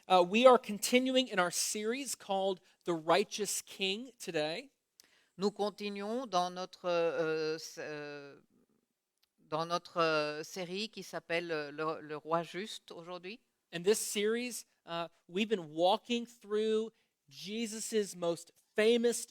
We are continuing in our series called The Righteous King today. Nous continuons dans notre série qui s'appelle le Roi juste aujourd'hui. And this series, we've been walking through Jesus' most famous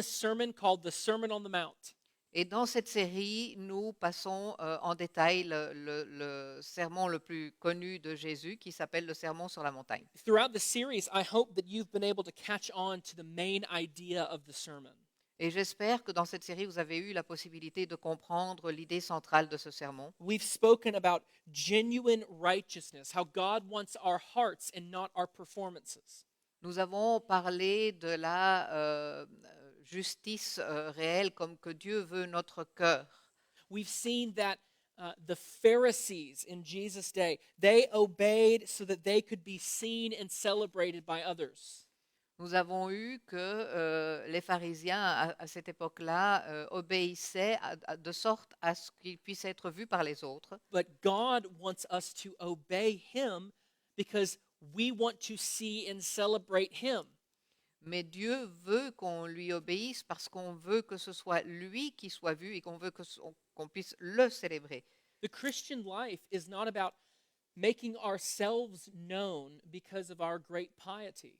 sermon called the Sermon on the Mount. Et dans cette série, nous passons en détail le sermon le plus connu de Jésus qui s'appelle le Sermon sur la montagne. Throughout the series, I hope that you've been able to catch on to the main idea of the sermon. Et j'espère que dans cette série, vous avez eu la possibilité de comprendre l'idée centrale de ce sermon. We've spoken about genuine righteousness, how God wants our hearts and not our performances. Nous avons parlé de la justice réelle comme que Dieu veut notre cœur. We've seen that the Pharisees in Jesus' day, they obeyed so that they could be seen and celebrated by others. Nous avons eu que les pharisiens à cette époque-là obéissaient de sorte à ce qu'ils puissent être vus par les autres. But God wants us to obey him because we want to see and celebrate him. Mais Dieu veut qu'on lui obéisse parce qu'on veut que ce soit lui qui soit vu et qu'on veut qu'on puisse le célébrer. The Christian life is not about making ourselves known because of our great piety.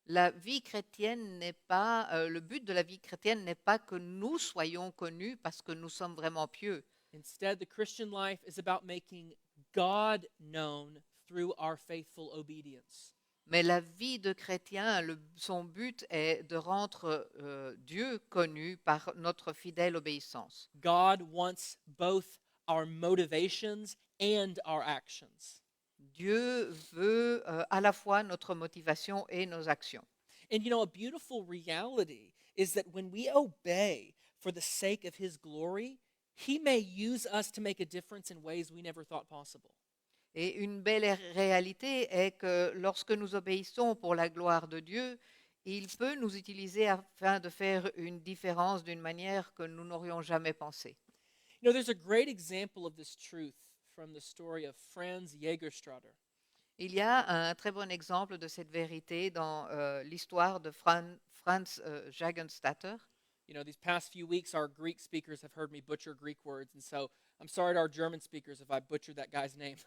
La vie chrétienne n'est pas, le but de la vie chrétienne n'est pas que nous soyons connus parce que nous sommes vraiment pieux. Instead, the Christian life is about making God known through our faithful obedience. Mais la vie de chrétien, son but est de rendre Dieu connu par notre fidèle obéissance. God wants both our motivations and our actions. Dieu veut à la fois notre motivation et nos actions. And you know, a beautiful reality is that when we obey for the sake of his glory, he may use us to make a difference in ways we never thought possible. Et une belle réalité est que lorsque nous obéissons pour la gloire de Dieu, il peut nous utiliser afin de faire une différence d'une manière que nous n'aurions jamais pensé. You know, there's a great example of this truth from the story of Franz Jägerstrader. Il y a un très bon exemple de cette vérité dans l'histoire de Franz Jagenstatter. You know, these past few weeks, our Greek speakers have heard me butcher Greek words, and so I'm sorry to our German speakers if I butchered that guy's name.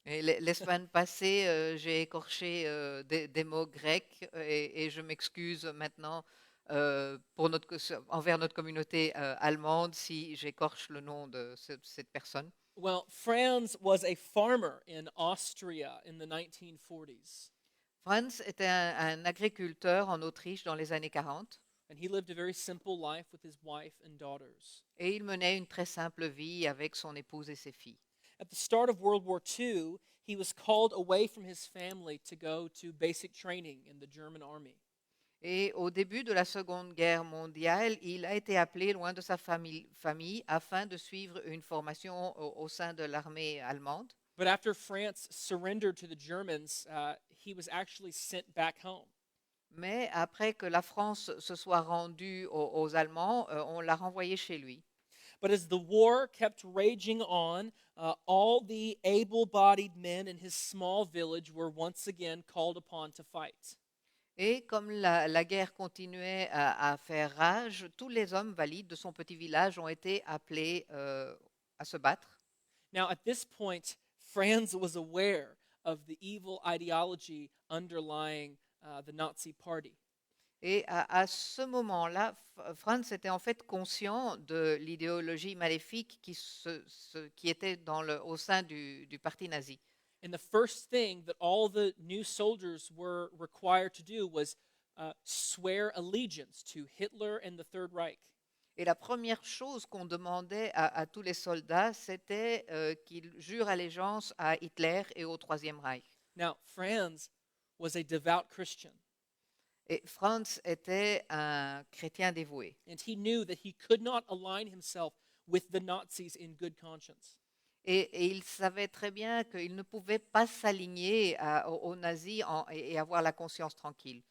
Et les semaines passées, j'ai écorché des mots grecs et je m'excuse maintenant envers notre communauté allemande si j'écorche le nom de cette personne. Well, Franz was a farmer in Austria in the 1940s, Franz était un agriculteur en Autriche dans les années 40 and he lived a very simple life with his wife and daughters. et il menait une très simple vie avec son épouse et ses filles. At the start of World War II, he was called away from his family to go to basic training in the German army. Et au début de la Seconde Guerre mondiale, il a été appelé loin de sa famille afin de suivre une formation au sein de l'armée allemande. But after France surrendered to the Germans, he was actually sent back home. Mais après que la France se soit rendue aux Allemands, on l'a renvoyé chez lui. But as the war kept raging on, all the able bodied men in his small village were once again called upon to fight. Et comme la guerre continuait à faire rage, tous les hommes valides de son petit village ont été appelés à se battre. Now, at this point, Franz was aware of the evil ideology underlying the Nazi Party. Et à ce moment-là, Franz était en fait conscient de l'idéologie maléfique qui était au sein du parti nazi. And the first thing that all the new soldiers were required to do was swear allegiance to Hitler and the Third Reich. Et la première chose qu'on demandait à tous les soldats, c'était qu'ils jurent allégeance à Hitler et au Troisième Reich. Now, Franz was a devout Christian, Et Franz était un chrétien dévoué. and he knew that he could not align himself with the Nazis in good conscience. Et il savait très bien qu'il ne pouvait pas s'aligner aux nazis et avoir la conscience tranquille.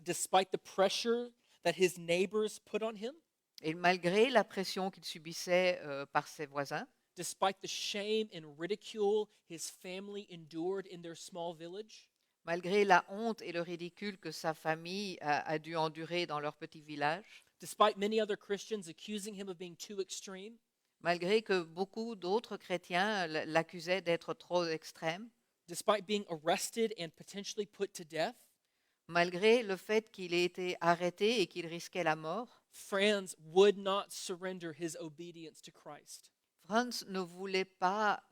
Despite the pressure that his neighbors put on him, Et malgré la pression qu'il subissait par ses voisins, despite the shame and ridicule his family endured in their small village, malgré la honte et le ridicule que sa famille a dû endurer dans leur petit village, despite many other Christians accusing him of being too extreme. malgré que beaucoup d'autres chrétiens l'accusaient d'être trop extrême, Despite being arrested and potentially put to death, malgré le fait qu'il ait été arrêté et qu'il risquait la mort, Franz would not surrender his obedience to Christ. Franz ne voulait pas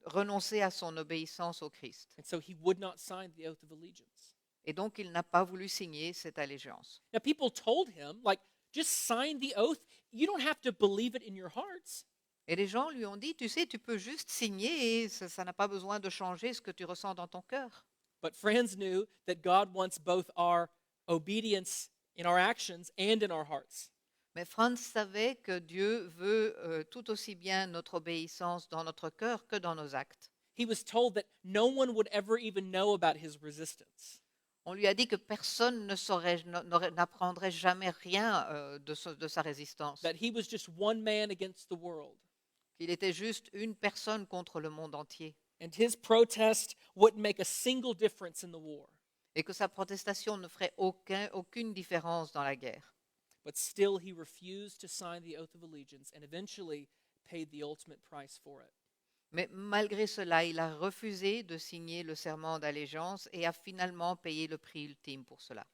renoncer à son obéissance au Christ. And so he would not sign the oath of allegiance. Et donc, il n'a pas voulu signer cette allégeance. Now, people told him, like, just sign the oath. You don't have to believe it in your hearts. Et les gens lui ont dit, tu sais, tu peux juste signer et ça n'a pas besoin de changer ce que tu ressens dans ton cœur. But Franz knew that God wants both our obedience in our actions and in our hearts. Mais Franz savait que Dieu veut tout aussi bien notre obéissance dans notre cœur que dans nos actes. He was told that no one would ever even know about his resistance. On lui a dit que personne n'apprendrait jamais rien de sa résistance, That he was just one man against the world. qu'il était juste une personne contre le monde entier, And his protest wouldn't make a single difference in the war. et que sa protestation ne ferait aucune différence dans la guerre. But still, he refused to sign the oath of allegiance and eventually paid the ultimate price for it. Mais malgré cela, il a refusé de signer le serment d'allégeance et a finalement payé le prix ultime pour cela.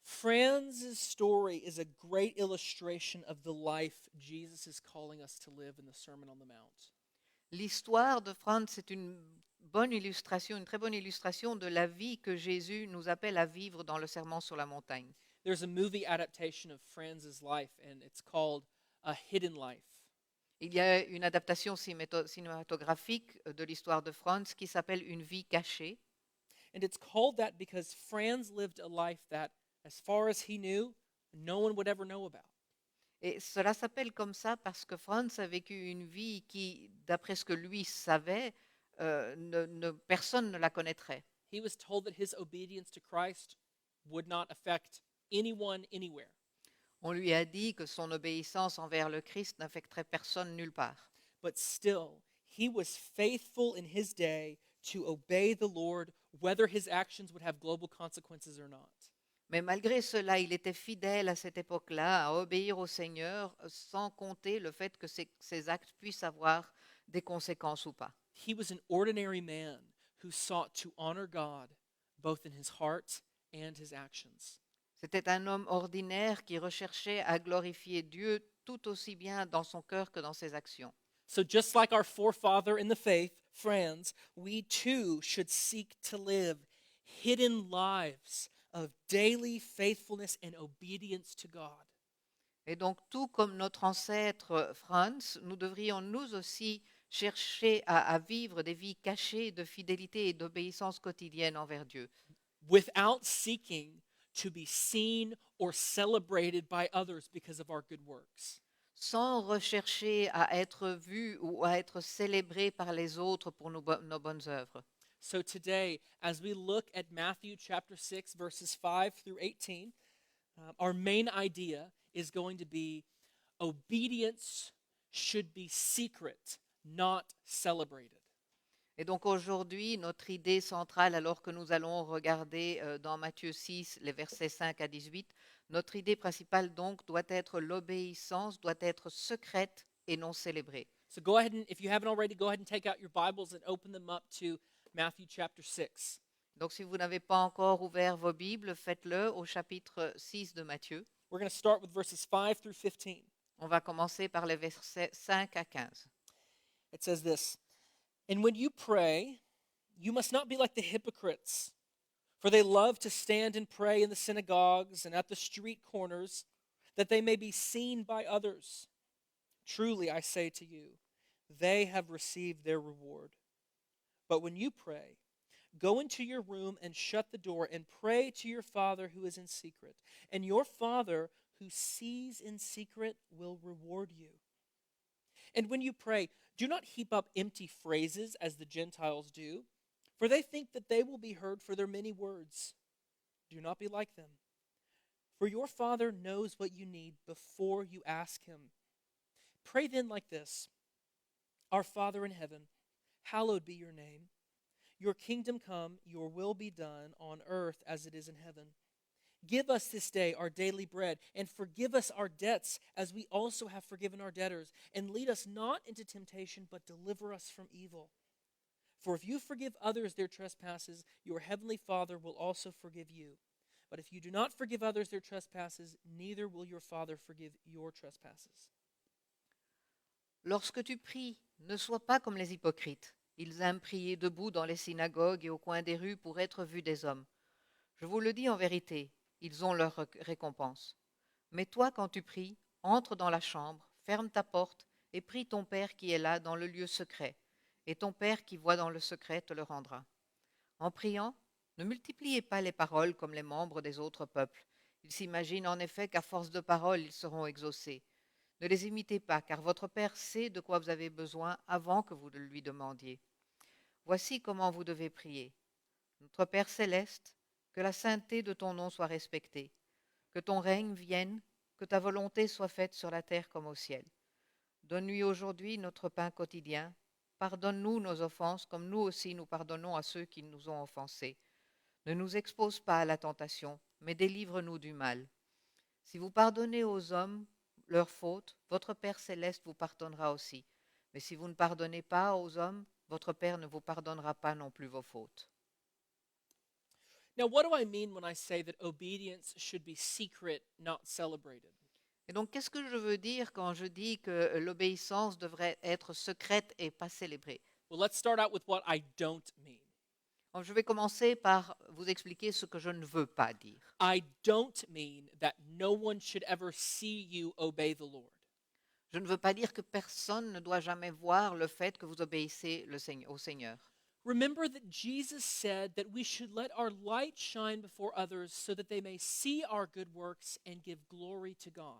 Franz's story is a great illustration of the life Jesus is calling us to live in the Sermon on the Mount. L'histoire de Franz est une bonne illustration, une très bonne illustration de la vie que Jésus nous appelle à vivre dans le Sermon sur la montagne. There's a movie adaptation of Franz's life, and it's called A Hidden Life. Il y a une adaptation cinématographique de l'histoire de Franz qui s'appelle Une vie cachée. And it's called that because Franz lived a life that, as far as he knew, no one would ever know about. Et cela s'appelle comme ça parce que Franz a vécu une vie qui, d'après ce que lui savait, personne ne la connaîtrait. He was told that his obedience to Christ would not affect anyone anywhere. On lui a dit que son obéissance envers le Christ n'affecterait personne nulle part. But still, he was faithful in his day to obey the Lord, whether his actions would have global consequences or not. Mais malgré cela, il était fidèle à cette époque-là à obéir au Seigneur sans compter le fait que ses actes puissent avoir des conséquences ou pas. He was an ordinary man who sought to honor God both in his heart and his actions. C'était un homme ordinaire qui recherchait à glorifier Dieu tout aussi bien dans son cœur que dans ses actions. So, just like our forefather in the faith, Franz, we too should seek to live hidden lives of daily faithfulness and obedience to God. Et donc, tout comme notre ancêtre Franz, nous devrions nous aussi chercher à vivre des vies cachées de fidélité et d'obéissance quotidienne envers Dieu, Without seeking to be seen or celebrated by others because of our good works. sans rechercher à être vus ou à être célébrés par les autres pour nos bonnes œuvres. So today, as we look at Matthew chapter 6, verses 5 through 18, our main idea is going to be obedience should be secret, not celebrated. Et donc aujourd'hui, notre idée centrale, alors que nous allons regarder dans Matthieu 6, les versets 5 à 18, notre idée principale donc doit être l'obéissance, doit être secrète et non célébrée. So go ahead and, if you haven't already, go ahead and take out your Bibles and open them up to Matthew chapter 6. Donc si vous n'avez pas encore ouvert vos Bibles, faites-le au chapitre 6 de Matthieu. We're going to start with verses 5 through 15. On va commencer par les versets 5 à 15. It says this, "And when you pray, you must not be like the hypocrites, for they love to stand and pray in the synagogues and at the street corners, that they may be seen by others. Truly, I say to you, they have received their reward. But when you pray, go into your room and shut the door and pray to your Father who is in secret, and your Father who sees in secret will reward you. And when you pray, do not heap up empty phrases as the Gentiles do, for they think that they will be heard for their many words. Do not be like them. For your Father knows what you need before you ask him. Pray then like this: Our Father in heaven, hallowed be your name. Your kingdom come, your will be done on earth as it is in heaven. Give us this day our daily bread, and forgive us our debts as we also have forgiven our debtors. And lead us not into temptation, but deliver us from evil. For if you forgive others their trespasses, your heavenly Father will also forgive you. But if you do not forgive others their trespasses, neither will your Father forgive your trespasses. Lorsque tu pries, ne sois pas comme les hypocrites. Ils aiment prier debout dans les synagogues et au coin des rues pour être vus des hommes. Je vous le dis en vérité, ils ont leur récompense. Mais toi, quand tu pries, entre dans la chambre, ferme ta porte et prie ton Père qui est là dans le lieu secret. Et ton Père qui voit dans le secret te le rendra. En priant, ne multipliez pas les paroles comme les membres des autres peuples. Ils s'imaginent en effet qu'à force de paroles, ils seront exaucés. Ne les imitez pas, car votre Père sait de quoi vous avez besoin avant que vous le lui demandiez. Voici comment vous devez prier. Notre Père céleste, que la sainteté de ton nom soit respectée, que ton règne vienne, que ta volonté soit faite sur la terre comme au ciel. Donne-lui aujourd'hui notre pain quotidien. Pardonne-nous nos offenses, comme nous aussi nous pardonnons à ceux qui nous ont offensés. Ne nous expose pas à la tentation, mais délivre-nous du mal. Si vous pardonnez aux hommes leurs fautes, votre Père céleste vous pardonnera aussi. Mais si vous ne pardonnez pas aux hommes, votre Père ne vous pardonnera pas non plus vos fautes. Now, what do I mean when I say that obedience should be secret, not celebrated? Et donc, qu'est-ce que je veux dire quand je dis que l'obéissance devrait être secrète et pas célébrée? Well, let's start out with what I don't mean. Donc, je vais commencer par vous expliquer ce que je ne veux pas dire. I don't mean that no one should ever see you obey the Lord. Je ne veux pas dire que personne ne doit jamais voir le fait que vous obéissez au Seigneur. Remember that Jesus said that we should let our light shine before others so that they may see our good works and give glory to God.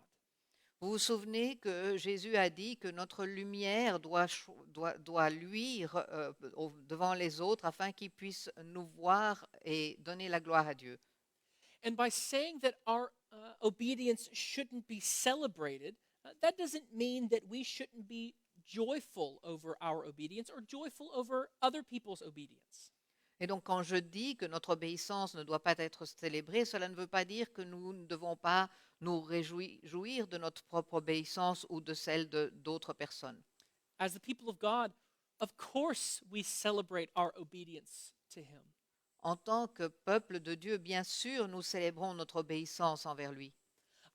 Vous vous souvenez que Jésus a dit que notre lumière doit luire devant les autres afin qu'ils puissent nous voir et donner la gloire à Dieu. And by saying that our obedience shouldn't be celebrated, that doesn't mean that we shouldn't be joyful over our obedience or joyful over other people's obedience. Et donc quand je dis que notre obéissance ne doit pas être célébrée, cela ne veut pas dire que nous ne devons pas nous réjouir de notre propre obéissance ou de celle d'autres personnes. As the people of God, of course we celebrate our obedience to Him. En tant que peuple de Dieu, bien sûr, nous célébrons notre obéissance envers lui.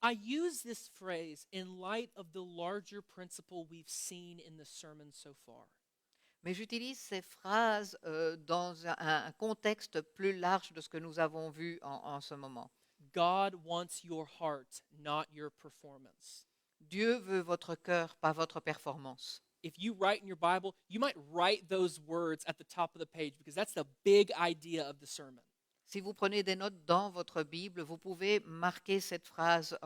I use this phrase in light of the larger principle we've seen in the sermon so far. Mais j'utilise ces phrases dans un contexte plus large de ce que nous avons vu en ce moment. God wants your heart, not your performance. Dieu veut votre cœur, pas votre performance. If you write in your Bible, you might write those words at the top of the page because that's the big idea of the sermon. Si vous prenez des notes dans votre Bible, vous pouvez marquer cette phrase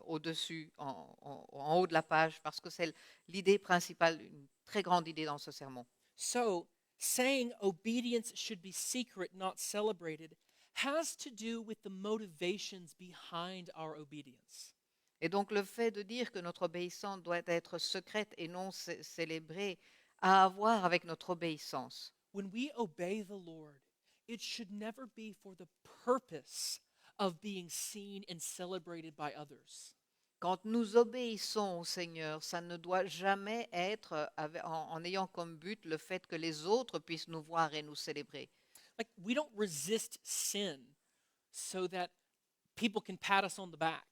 au-dessus, en haut de la page, parce que c'est l'idée principale, une très grande idée dans ce sermon. So, saying obedience should be secret, not celebrated, has to do with the motivations behind our obedience. Et donc le fait de dire que notre obéissance doit être secrète et non célébrée a à voir avec notre obéissance. When we obey the Lord, it should never be for the purpose of being seen and celebrated by others. Quand nous obéissons au Seigneur, ça ne doit jamais être en ayant comme but le fait que les autres puissent nous voir et nous célébrer. Like, we don't resist sin so that people can pat us on the back.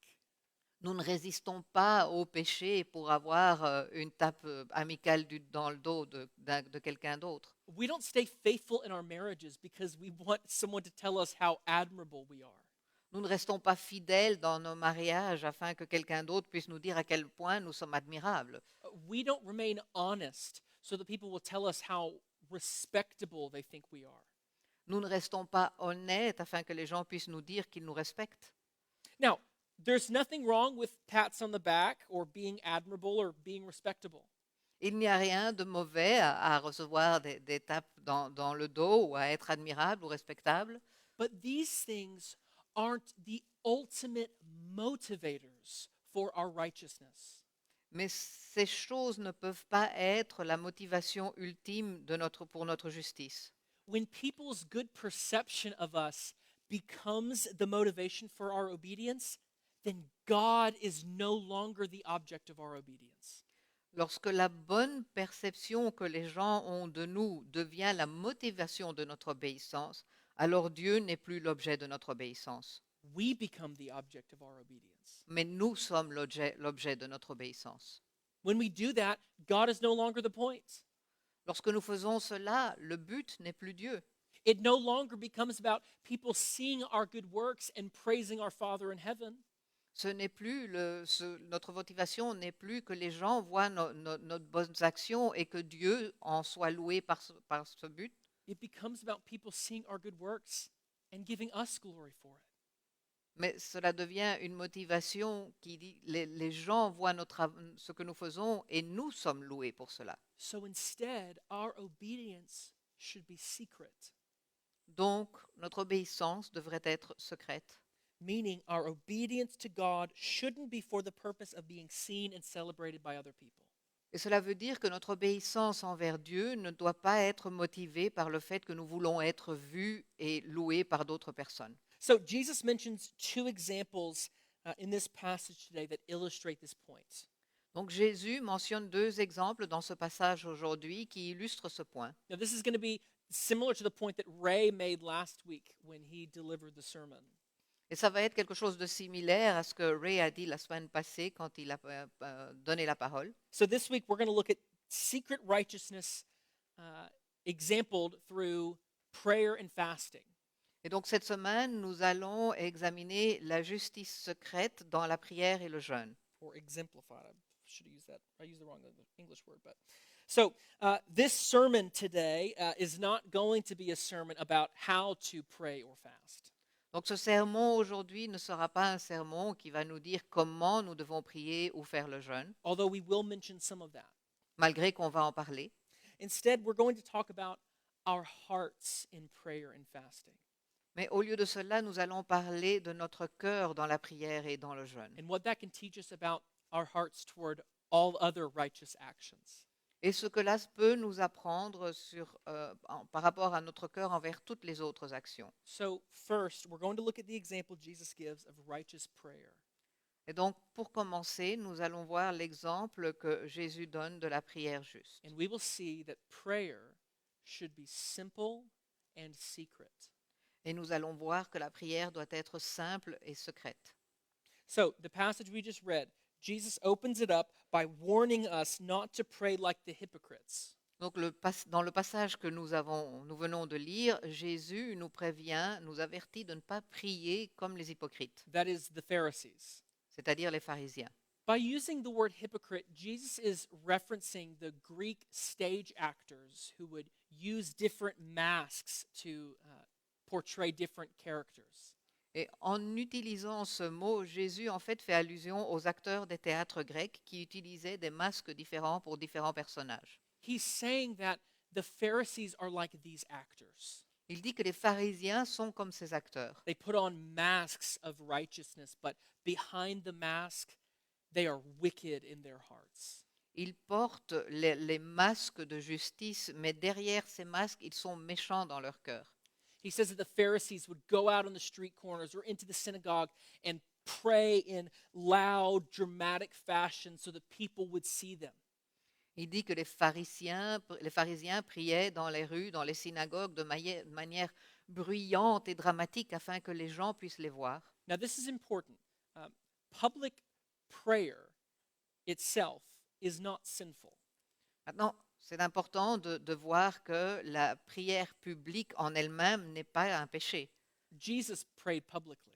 Nous ne résistons pas au péché pour avoir une tape amicale dans le dos de quelqu'un d'autre. We don't stay faithful in our marriages because we want someone to tell us how admirable we are. Nous ne restons pas fidèles dans nos mariages afin que quelqu'un d'autre puisse nous dire à quel point nous sommes admirables. We don't remain honest so that people will tell us how respectable they think we are. Nous ne restons pas honnêtes afin que les gens puissent nous dire qu'ils nous respectent. Now, there's nothing wrong with pats on the back or being admirable or being respectable. Il n'y a rien de mauvais à recevoir des tapes dans le dos ou à être admirable ou respectable. But these things aren't the ultimate motivators for our righteousness. Mais ces choses ne peuvent pas être la motivation ultime pour notre justice. when people's good perception of us becomes the motivation for our obedience, then God is no longer the object of our obedience. Lorsque la bonne perception que les gens ont de nous devient la motivation de notre obéissance, alors Dieu n'est plus l'objet de notre obéissance. We become the object of our obedience. Mais nous sommes l'objet de notre obéissance. When we do that, God is no longer the point. Lorsque nous faisons cela, le but n'est plus Dieu. It no longer becomes about people seeing our good works and praising our Father in heaven. Ce n'est plus notre motivation n'est plus que les gens voient nos bonnes actions et que Dieu en soit loué par ce but. It becomes about people seeing our good works and giving us glory for it. Mais cela devient une motivation qui dit les gens voient ce que nous faisons et nous sommes loués pour cela. So instead, our obedience should be secret, Donc, notre obéissance devrait être secrète. meaning our obedience to God shouldn't be for the purpose of being seen and celebrated by other people. Et cela veut dire que notre obéissance envers Dieu ne doit pas être motivée par le fait que nous voulons être vus et loués par d'autres personnes. So Jesus mentions two examples in this passage today that illustrate this point. Donc Jésus mentionne deux exemples dans ce passage aujourd'hui qui illustrent ce point. Now, this is going to be similar to the point that Ray made last week when he delivered the sermon. Et ça va être quelque chose de similaire à ce que Ray a dit la semaine passée quand il a donné la parole. So this week, we're going to look at secret righteousness exampled through prayer and fasting. Et donc cette semaine, nous allons examiner la justice secrète dans la prière et le jeûne. Or exemplified. I should have used that. I used the wrong English word, but so this sermon today is not going to be a sermon about how to pray or fast. Donc ce sermon aujourd'hui ne sera pas un sermon qui va nous dire comment nous devons prier ou faire le jeûne, Although we will mention some of that. malgré qu'on va en parler. Instead, we're going to talk about our hearts in prayer and fasting Mais au lieu de cela, nous allons parler de notre cœur dans la prière et dans le jeûne. and what that can teach us about our hearts toward all other righteous actions. Et ce que là peut nous apprendre par rapport à notre cœur envers toutes les autres actions. So, first, we're going to look at the example Jesus gives of righteous prayer. Et donc, pour commencer, nous allons voir l'exemple que Jésus donne de la prière juste. And we will see that prayer should be simple and secret. Et nous allons voir que la prière doit être simple et secrète. So, the passage we just read, Jesus opens it up by warning us not to pray like the hypocrites. Donc, dans le passage que nous venons de lire, Jésus nous prévient, nous avertit de ne pas prier comme les hypocrites, That is, the Pharisees. c'est-à-dire les pharisiens. By using the word hypocrite, Jesus is referencing the Greek stage actors who would use different masks to portray different characters. Et en utilisant ce mot, Jésus en fait allusion aux acteurs des théâtres grecs qui utilisaient des masques différents pour différents personnages. He's saying that the Pharisees are like these actors. Il dit que les pharisiens sont comme ces acteurs. They put on masks of righteousness, but behind the mask, they are wicked in their hearts. Ils portent les masques de justice, mais derrière ces masques, ils sont méchants dans leur cœur. He says that the Pharisees would go out on the street corners or into the synagogue and pray in loud, dramatic fashion so that people would see them. Il dit que les pharisiens priaient dans les rues, dans les synagogues, de manière bruyante et dramatique afin que les gens puissent les voir. Now, this is important. Public prayer itself is not sinful. Maintenant, c'est important de voir que la prière publique en elle-même n'est pas un péché. Jesus prayed publicly.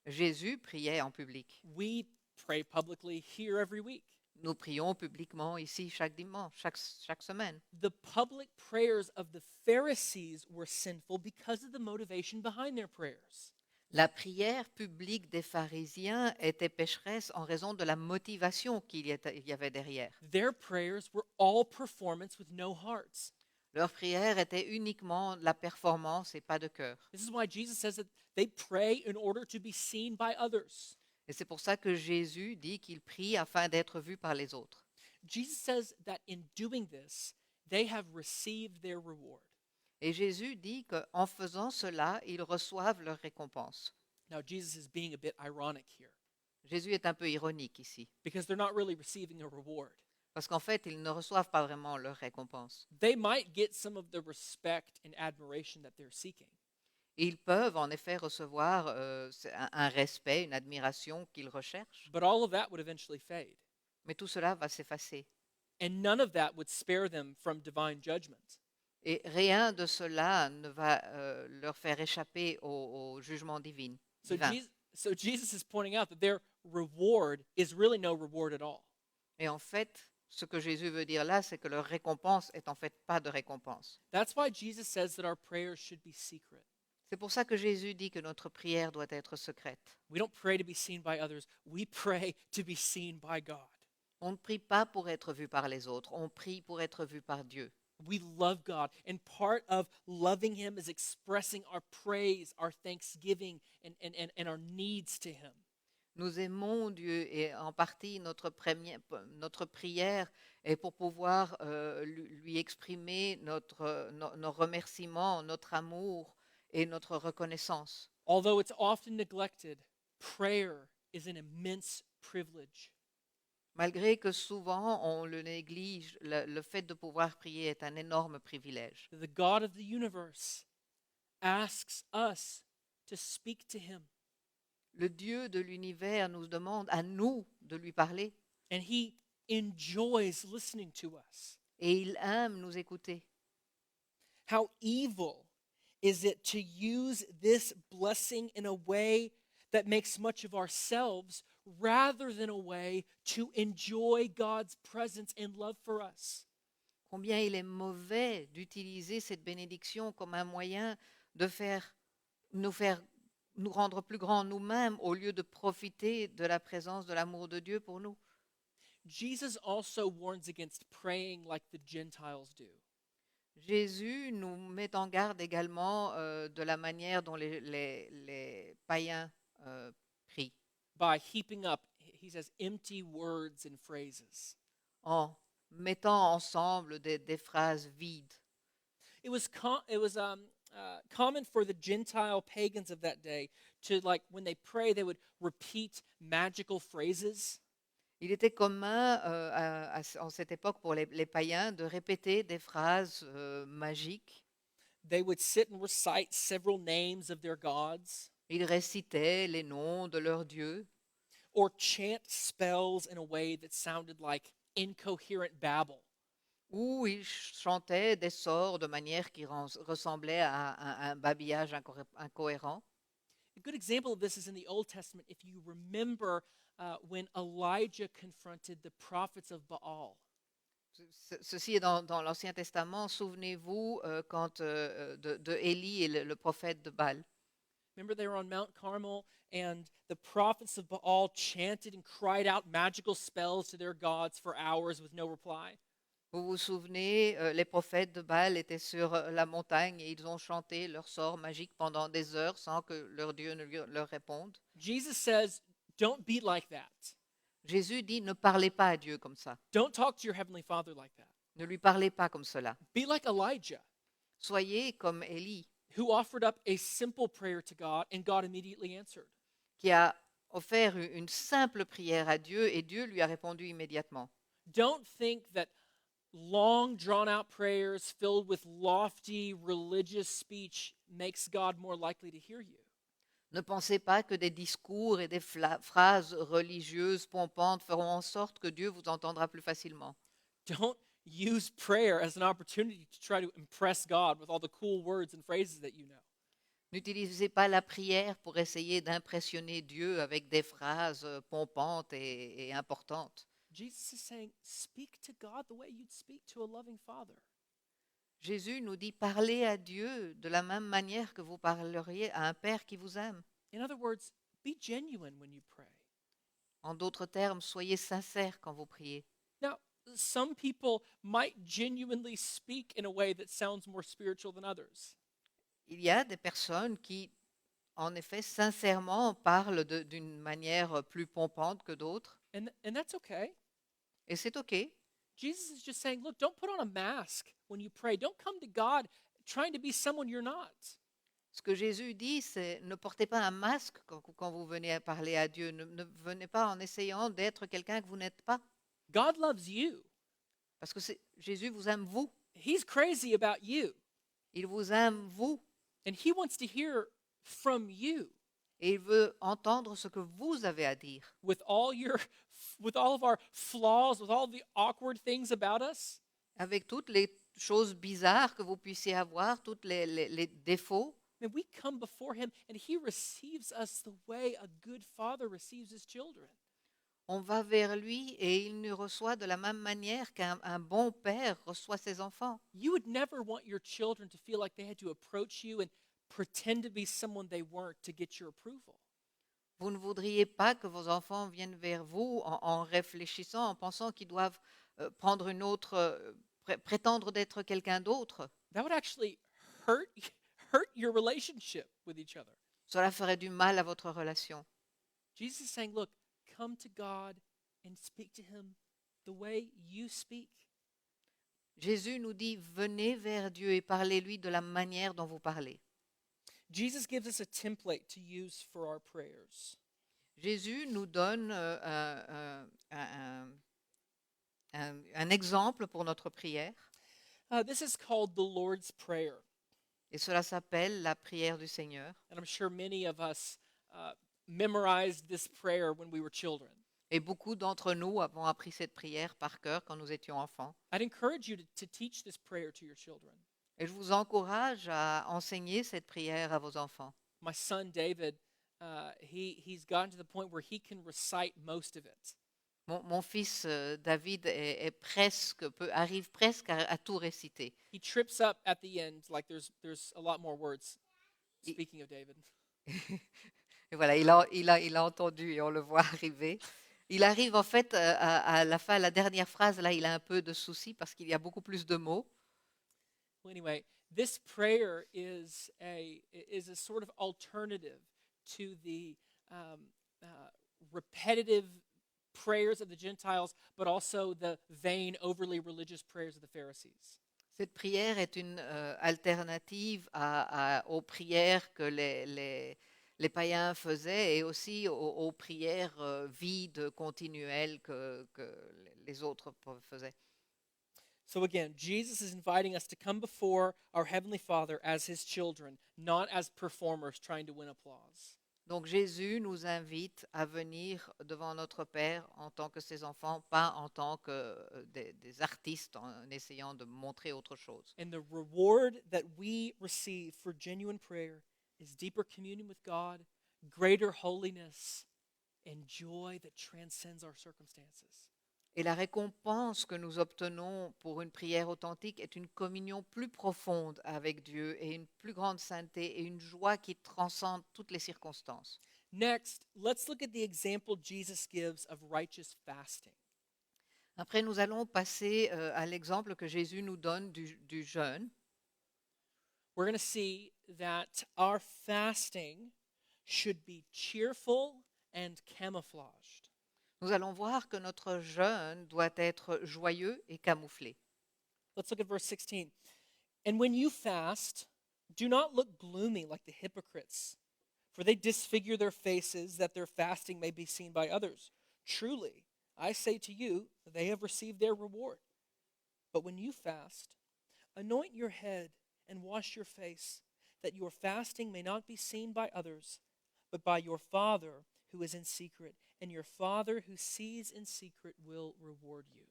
Jésus priait en public. We pray publicly here every week. Nous prions publiquement ici chaque dimanche, chaque semaine. The public prayers of the Pharisees were sinful because of the motivation behind their prayers. La prière publique des pharisiens était pécheresse en raison de la motivation qu'il y avait derrière. Their prayers were all performance with no hearts. Leur prière était uniquement la performance et pas de cœur. This is why Jesus says that they pray in order to be seen by others. Et c'est pour ça que Jésus dit qu'il prie afin d'être vu par les autres. Jesus says that in doing this, they have received their reward. Et Jésus dit qu'en faisant cela, ils reçoivent leur récompense. Now, Jesus is being a bit ironic here Jésus est un peu ironique ici, because they're not really receiving a reward. parce qu'en fait, ils ne reçoivent pas vraiment leur récompense. They might get some of the respect and admiration that they're seeking, Ils peuvent en effet recevoir un respect, une admiration qu'ils recherchent, but all of that would eventually fade. mais tout cela va s'effacer. And none of that would spare them from divine judgment. Et rien de cela ne va leur faire échapper au jugement divin. So, divin. so Jesus is pointing out that their reward is really no reward at all. Et en fait, ce que Jésus veut dire là, c'est que leur récompense est en fait pas de récompense. That's why Jesus says that our prayers should be secret. C'est pour ça que Jésus dit que notre prière doit être secrète. We don't pray to be seen by others, we pray to be seen by God. On ne prie pas pour être vu par les autres, on prie pour être vu par Dieu. We love God, and part of loving Him is expressing our praise, our thanksgiving, and our needs to Him. Nous aimons Dieu et en partie notre prière est pour pouvoir lui exprimer nos remerciements, notre amour et notre reconnaissance. Although it's often neglected, prayer is an immense privilege. Malgré que souvent on le néglige, le fait de pouvoir prier est un énorme privilège. The God of the universe asks us to speak to Him, Le Dieu de l'univers nous demande à nous de lui parler and He enjoys listening to us. et il aime nous écouter. How evil is it to use this blessing in a way that makes much of ourselves rather than a way to enjoy God's presence and love for us? Combien il est mauvais d'utiliser cette bénédiction comme un moyen de faire nous rendre plus grands nous-mêmes au lieu de profiter de la présence de l'amour de Dieu pour nous. Jesus also warns against praying like the Gentiles do. Jésus nous met en garde également de la manière dont les païens prient, By heaping up, he says, empty words and phrases. en mettant ensemble des phrases vides. It was common for the Gentile pagans of that day to, like, when they pray, they would repeat magical phrases. Il était commun en cette époque pour les païens de répéter des phrases magiques. They would sit and recite several names of their gods, Ils récitaient les noms de leurs dieux or chant spells in a way that sounded like incoherent babble. ou ils chantaient des sorts de manière qui ressemblait à un babillage incohérent. A good example of this is in the Old Testament. If you remember when Elijah confronted the prophets of Baal. Ceci est dans l'Ancien Testament. Souvenez-vous quand de Élie et le prophète de Baal. Remember, they were on Mount Carmel, and the prophets of Baal chanted and cried out magical spells to their gods for hours with no reply. Vous vous souvenez, les prophètes de Baal étaient sur la montagne et ils ont chanté leurs sorts magiques pendant des heures sans que leur Dieu ne leur réponde. Jesus says, don't be like that. Jésus dit, ne parlez pas à Dieu comme ça. Don't talk to your heavenly Father like that. Ne lui parlez pas comme cela. Be like Elijah, Soyez comme Élie, who offered up a simple prayer to God, and God immediately answered. qui a offert une simple prière à Dieu et Dieu lui a répondu immédiatement. Don't think that long, drawn out prayers filled with lofty religious speech makes God more likely to hear you. Ne pensez pas que des discours et des phrases religieuses pompantes feront en sorte que Dieu vous entendra plus facilement. Don't use prayer as an opportunity to try to impress God with all the cool words and phrases that you know. N'utilisez pas la prière pour essayer d'impressionner Dieu avec des phrases pompantes et importantes. Jesus is saying, speak to God the way you'd speak to a loving father. Jésus nous dit, parlez à Dieu de la même manière que vous parleriez à un père qui vous aime. In other words, be genuine when you pray. En d'autres termes, soyez sincères quand vous priez. Now, some people might genuinely speak in a way that sounds more spiritual than others. Il y a des personnes qui, en effet, sincèrement parlent d'une manière plus pompante que d'autres, And that's okay. et c'est OK. Jesus is just saying, look, don't put on a mask when you pray. Don't come to God trying to be someone you're not. Ce que Jésus dit, c'est ne portez pas un masque quand vous venez à parler à Dieu. Ne venez pas en essayant d'être quelqu'un que vous n'êtes pas. God loves you. Parce que Jésus vous aime vous. He's crazy about you. Il vous aime vous. And he wants to hear from you Et il veut entendre ce que vous avez à dire. with all of our flaws, with all the awkward things about us. Avec toutes les choses bizarres que vous puissiez avoir, tous les défauts. And we come before him and he receives us the way a good father receives his children. On va vers lui et il nous reçoit de la même manière qu'un bon père reçoit ses enfants. You would never want your children to feel like they had to approach you and pretend to be someone they weren't to get your approval. Vous ne voudriez pas que vos enfants viennent vers vous en réfléchissant, en pensant qu'ils doivent prendre une autre, prétendre d'être quelqu'un d'autre. That would actually hurt your relationship with each other. Cela ferait du mal à votre relation. Jesus is saying, look, come to God and speak to him the way you speak. Jésus nous dit, venez vers Dieu et parlez-lui de la manière dont vous parlez. Jesus gives us a template to use for our prayers. Jésus nous donne un exemple pour notre prière. This is called the Lord's Prayer. Et cela s'appelle la prière du Seigneur. And I'm sure many of us memorized this prayer when we were children. Et beaucoup d'entre nous avons appris cette prière par cœur quand nous étions enfants. I'd encourage you to teach this prayer to your children. Et je vous encourage à enseigner cette prière à vos enfants. My son David, he's gotten to the point where he can recite most of it. Mon fils David arrive presque à tout réciter. He trips up at the end, like there's a lot more words. Speaking of David. Et voilà, il a entendu et on le voit arriver. Il arrive en fait à la fin, la dernière phrase, là, il a un peu de souci parce qu'il y a beaucoup plus de mots. Well, anyway, this prayer is a sort of alternative to the repetitive prayers of the Gentiles, but also the vain, overly religious prayers of the Pharisees. Cette prière est une alternative aux prières que les païens faisaient et aussi aux prières vides, continuelles que les autres faisaient. So again, Jesus is inviting us to come before our Heavenly Father as His children, not as performers trying to win applause. Donc Jésus nous invite à venir devant notre Père en tant que ses enfants, pas en tant que des artistes en essayant de montrer autre chose. And the reward that we receive for genuine prayer is deeper communion with God, greater holiness, and joy that transcends our circumstances. Et la récompense que nous obtenons pour une prière authentique est une communion plus profonde avec Dieu et une plus grande sainteté et une joie qui transcende toutes les circonstances. Next, let's look at the example Jesus gives of righteous fasting. Après, nous allons passer à l'exemple que Jésus nous donne du jeûne. We're going to see that our fasting should be cheerful and camouflaged. Nous allons voir que notre jeûne doit être joyeux et camouflé. Let's look at verse 16. And when you fast, do not look gloomy like the hypocrites, for they disfigure their faces that their fasting may be seen by others. Truly, I say to you, they have received their reward. But when you fast, anoint your head and wash your face, that your fasting may not be seen by others, but by your Father who is in secret, and your Father who sees in secret will reward you.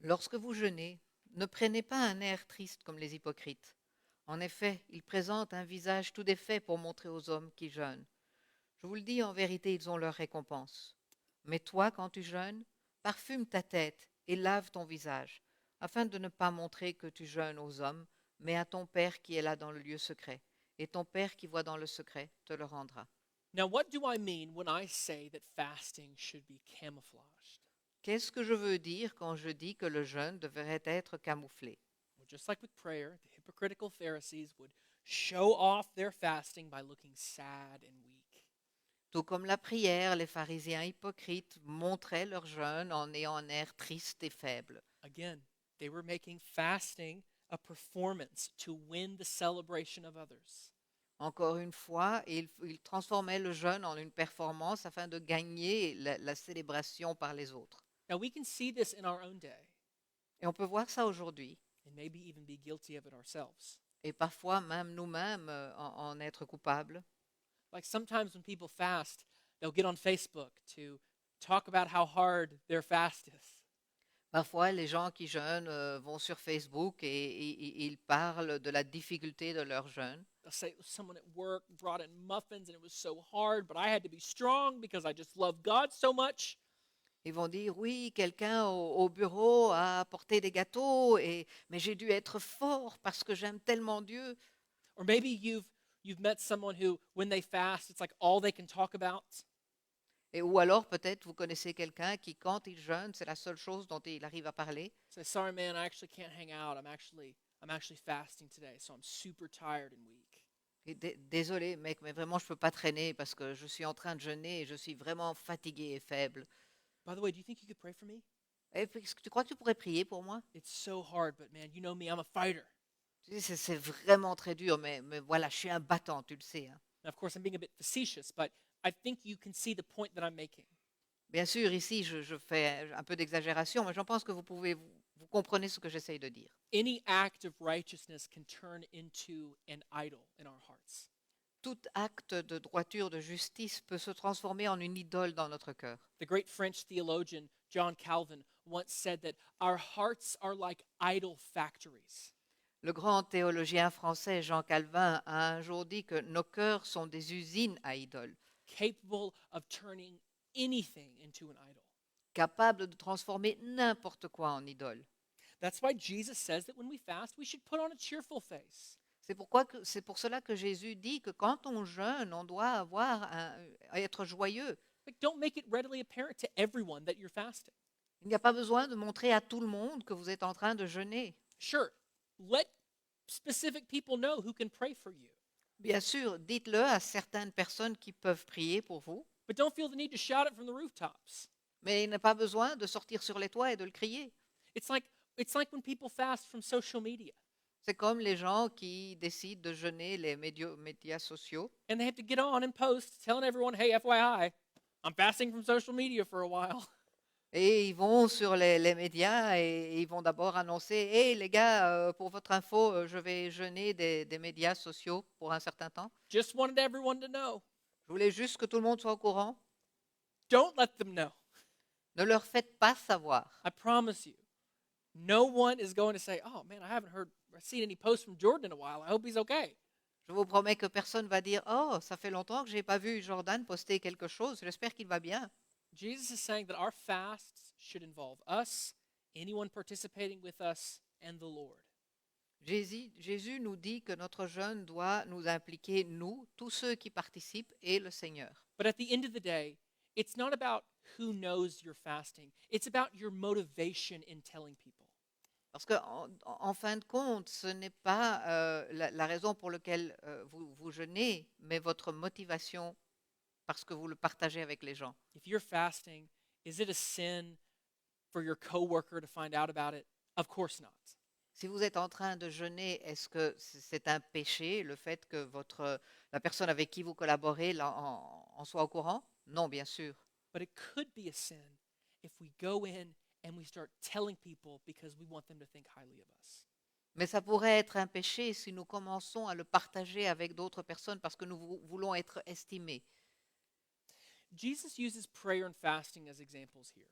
Lorsque vous jeûnez, ne prenez pas un air triste comme les hypocrites. En effet, ils présentent un visage tout défait pour montrer aux hommes qui jeûnent. Je vous le dis, en vérité, ils ont leur récompense. Mais toi, quand tu jeûnes, parfume ta tête et lave ton visage, afin de ne pas montrer que tu jeûnes aux hommes, mais à ton Père qui est là dans le lieu secret. Et ton Père qui voit dans le secret te le rendra. Now, what do I mean when I say that fasting should be camouflaged? Qu'est-ce que je veux dire quand je dis que le jeûne devrait être camouflé? Well, just like with prayer, the hypocritical Pharisees would show off their fasting by looking sad and weak. Tout comme la prière, les pharisiens hypocrites montraient leur jeûne en ayant un air triste et faible. Again, they were making fasting a performance to win the celebration of others. Encore une fois, il transformait le jeûne en une performance afin de gagner la célébration par les autres. Now, we can see this in our own day Et on peut voir ça aujourd'hui. and maybe even be guilty of it ourselves. Et parfois même nous-mêmes en être coupables. Like sometimes when people fast, they'll get on Facebook to talk about how hard their fast is. Parfois, les gens qui jeûnent vont sur Facebook et ils parlent de la difficulté de leur jeûne. They'll say someone at work brought in muffins and it was so hard, but I had to be strong because I just love God so much. Ils vont dire, oui, quelqu'un au bureau a apporté des gâteaux, mais j'ai dû être fort parce que j'aime tellement Dieu. Or maybe you've met someone who, when they fast, it's like all they can talk about. Ou alors, peut-être, vous connaissez quelqu'un qui, quand il jeûne, c'est la seule chose dont il arrive à parler. Say, sorry, man, I actually can't hang out. I'm actually fasting today, so I'm super tired and weak. Et désolé, mec, mais vraiment, je ne peux pas traîner parce que je suis en train de jeûner et je suis vraiment fatigué et faible. By the way, do you think you could pray for me? Et puis, est-ce que tu crois que tu pourrais prier pour moi? It's so hard, but man, you know me, I'm a fighter. Tu sais, c'est vraiment très dur, mais voilà, je suis un battant, tu le sais, hein. Now, of course, I'm being a bit facetious, but I think you can see the point that I'm making. Bien sûr, ici, je fais un peu d'exagération, mais je pense que vous comprenez ce que j'essaye de dire. Any act of righteousness can turn into an idol in our hearts. Tout acte de droiture, de justice peut se transformer en une idole dans notre cœur. The great French theologian John Calvin once said that our hearts are like idol factories. Le grand théologien français Jean Calvin a un jour dit que nos cœurs sont des usines à idoles, Capable of turning anything into an idol. capables de transformer n'importe quoi en idole. That's why Jesus says that when we fast, we should put on a cheerful face. C'est pour cela que Jésus dit que quand on jeûne, on doit être joyeux. Like, don't make it readily apparent to everyone that you're fasting. Il n'y a pas besoin de montrer à tout le monde que vous êtes en train de jeûner. Sure, let specific people know who can pray for you, Bien sûr, dites-le à certaines personnes qui peuvent prier pour vous, but don't feel the need to shout it from the rooftops. mais il n'y a pas besoin de sortir sur les toits et de le crier. It's like when people fast from social media C'est comme les gens qui décident de jeûner les médias sociaux and they have to get on and post telling everyone, hey, FYI, I'm fasting from social media for a while. et ils vont sur les médias et ils vont d'abord annoncer, hey les gars, pour votre info, je vais jeûner des médias sociaux pour un certain temps. Just wanted everyone to know. Je voulais juste que tout le monde soit au courant. Don't let them know. Ne leur faites pas savoir. I promise you, no one is going to say, oh man, I haven't heard or seen any posts from Jordan in a while. I hope he's okay. Je vous promets que personne va dire, oh, ça fait longtemps que je n'ai pas vu Jordan poster quelque chose, j'espère qu'il va bien. Jesus is saying that our fasts should involve us, anyone participating with us, and the Lord. Jésus nous dit que notre jeûne doit nous impliquer, nous, tous ceux qui participent, et le Seigneur. But at the end of the day, it's not about who knows you're fasting. It's about your motivation in telling people. Parce qu'en fin de compte, ce n'est pas la raison pour laquelle vous jeûnez, mais votre motivation parce que vous le partagez avec les gens. If you're fasting, is it a sin for your coworker to find out about it? Of course not. Si vous êtes en train de jeûner, est-ce que c'est un péché, le fait que la personne avec qui vous collaborez en soit au courant? Non, bien sûr. But it could be a sin if we go in and we start telling people because we want them to think highly of us. Mais ça pourrait être un péché si nous commençons à le partager avec d'autres personnes parce que nous voulons être estimés. Jesus uses prayer and fasting as examples here.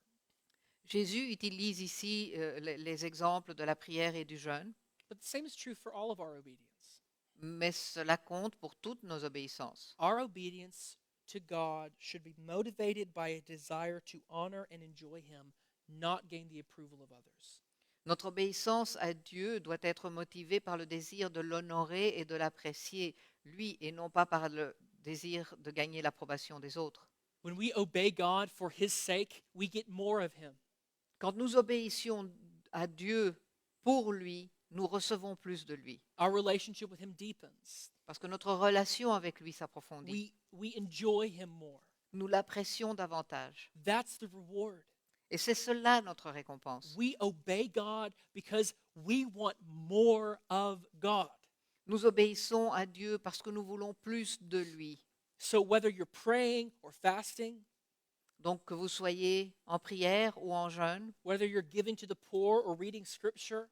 Jésus utilise ici les exemples de la prière et du jeûne, But the same is true for all of our obedience. mais cela compte pour toutes nos obéissances. Our obedience to God should be motivated by a desire to honor and enjoy Him, not gain the approval of others. Notre obéissance à Dieu doit être motivée par le désir de l'honorer et de l'apprécier, lui, et non pas par le désir de gagner l'approbation des autres. When we obey God for His sake, we get more of Him. Quand nous obéissons à Dieu pour lui, nous recevons plus de lui, Our relationship with Him deepens. parce que notre relation avec lui s'approfondit. We enjoy Him more. Nous l'apprécions davantage. That's the reward. Et c'est cela notre récompense. We obey God because we want more of God. Nous obéissons à Dieu parce que nous voulons plus de lui. So whether you're praying or fasting, Donc que vous soyez en prière ou en jeûne, whether you're giving to the poor or reading scripture,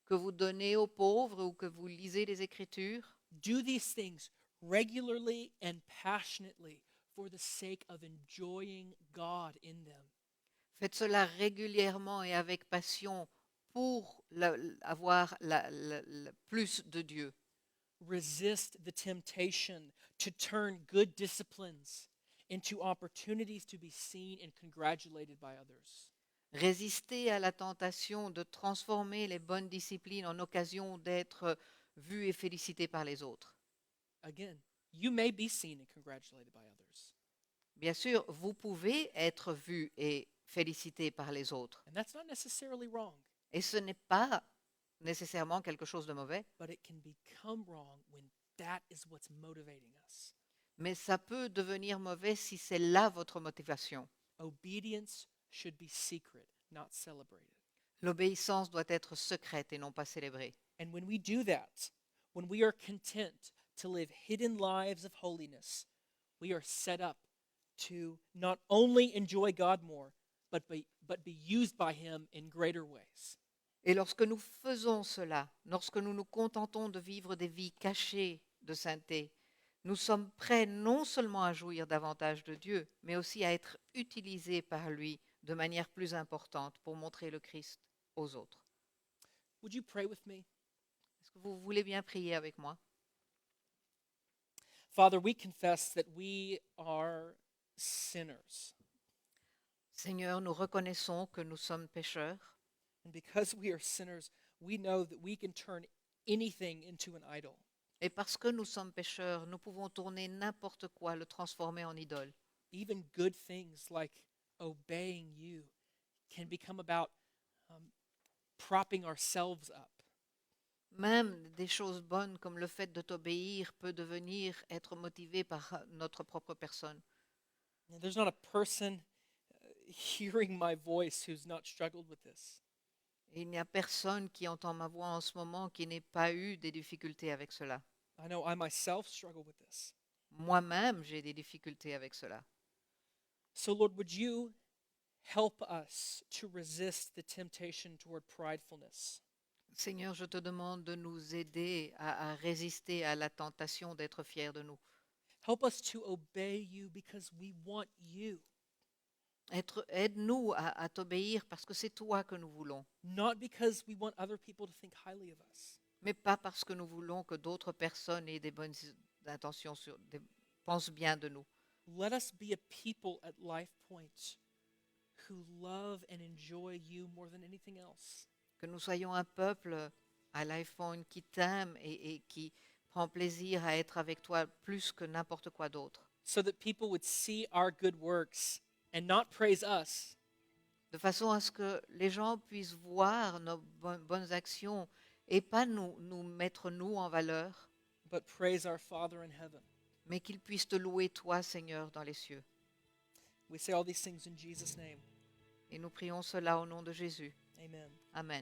que vous donnez aux pauvres ou que vous lisez les Écritures, do these things regularly and passionately for the sake of enjoying God in them. faites cela régulièrement et avec passion pour avoir plus de Dieu. Resist the temptation to turn good disciplines into opportunities to be seen and congratulated by others. Résistez à la tentation de transformer les bonnes disciplines en occasion d'être vus et félicités par les autres. Again, you may be seen and congratulated by others. Bien sûr, vous pouvez être vus et félicités par les autres. And that's not necessarily wrong, Et ce n'est pas nécessairement quelque chose de mauvais, but it can become wrong when that is what's motivating us. mais ça peut devenir mauvais si c'est là votre motivation. Obedience should be secret, not celebrated. L'obéissance doit être secrète et non pas célébrée. And when we do that, when we are content to live hidden lives of holiness, we are set up to not only enjoy God more, but be used by Him in greater ways. Et lorsque nous faisons cela, lorsque nous nous contentons de vivre des vies cachées de sainteté, nous sommes prêts non seulement à jouir davantage de Dieu, mais aussi à être utilisés par lui de manière plus importante pour montrer le Christ aux autres. Would you pray with me? Est-ce que vous voulez bien prier avec moi? Father, we confess that we are sinners. Seigneur, nous reconnaissons que nous sommes pécheurs. And because we are sinners, we know that we can turn anything into an idol. Et parce que nous sommes pécheurs, nous pouvons tourner n'importe quoi, le transformer en idole. Even good things like obeying you can become about propping ourselves up. Même des choses bonnes comme le fait de t'obéir peut devenir être motivé par notre propre personne. And there's not a person hearing my voice who's not struggled with this. Et il n'y a personne qui entend ma voix en ce moment qui n'ait pas eu des difficultés avec cela. I know I myself struggle with this. Moi-même, j'ai des difficultés avec cela. So, Lord, would you help us to resist the temptation toward pridefulness? Seigneur, je te demande de nous aider à résister à la tentation d'être fiers de nous. Help us to obey you because we want you, Aide-nous à t'obéir parce que c'est toi que nous voulons, not because we want other people to think highly of us. mais pas parce que nous voulons que d'autres personnes aient des bonnes intentions, pensent bien de nous. Let us be a people at Life Point who love and enjoy you more than anything else. Que nous soyons un peuple à l'iPhone qui t'aime et qui prend plaisir à être avec toi plus que n'importe quoi d'autre. So that people would see our good works and not praise us, De façon à ce que les gens puissent voir nos bonnes actions et pas nous mettre nous en valeur, but praise our Father in heaven. mais qu'ils puissent te louer toi, Seigneur, dans les cieux. We say all these things in Jesus' name. Et nous prions cela au nom de Jésus. Amen. Amen.